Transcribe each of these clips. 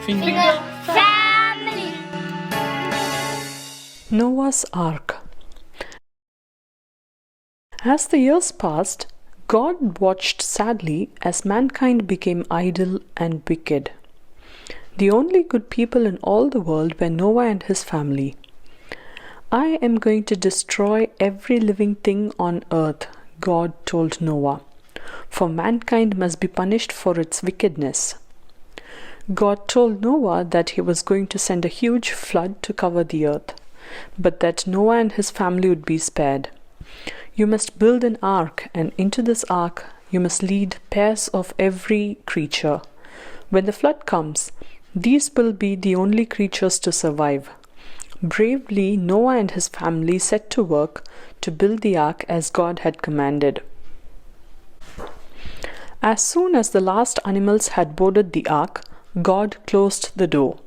Finger family. Noah's Ark. As the years passed, God watched sadly as mankind became idle and wicked. The only good people in all the world were Noah and his family. I am going to destroy every living thing on earth, God told Noah, for mankind must be punished for its wickedness. God told Noah that he was going to send a huge flood to cover the earth, but that Noah and his family would be spared. You must build an ark, and into this ark you must lead pairs of every creature. When the flood comes, these will be the only creatures to survive. Bravely, Noah and his family set to work to build the ark as God had commanded. As soon as the last animals had boarded the ark, God closed the door.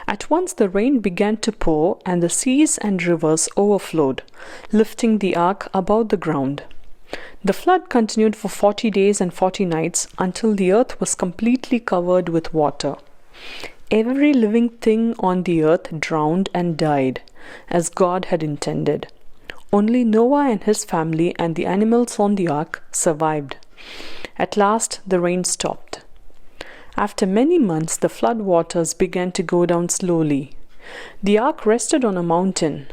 At once the rain began to pour, and the seas and rivers overflowed, lifting the ark above the ground. The flood continued for 40 days and 40 nights until the earth was completely covered with water. Every living thing on the earth drowned and died, as God had intended. Only Noah and his family and the animals on the ark survived. At last the rain stopped. After many months, the flood waters began to go down slowly. The ark rested on a mountain.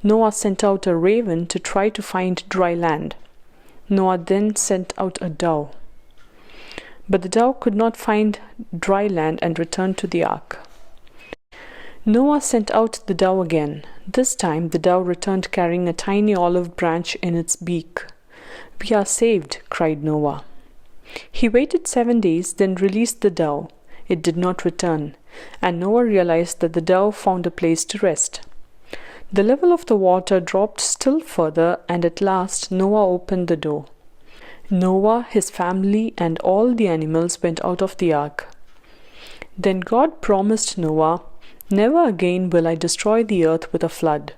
Noah sent out a raven to try to find dry land. Noah then sent out a dove. But the dove could not find dry land and returned to the ark. Noah sent out the dove again. This time the dove returned carrying a tiny olive branch in its beak. "We are saved," cried Noah. He waited 7 days, then released the dove. It did not return, and Noah realized that the dove found a place to rest. The level of the water dropped still further, and at last Noah opened the door. Noah, his family, and all the animals went out of the ark. Then God promised Noah, "Never again will I destroy the earth with a flood.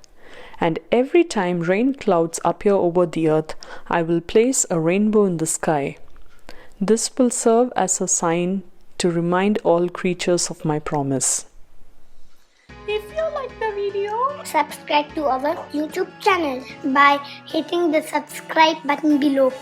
And every time rain clouds appear over the earth, I will place a rainbow in the sky. This will serve as a sign to remind all creatures of my promise." If you like the video, subscribe to our YouTube channel by hitting the subscribe button below.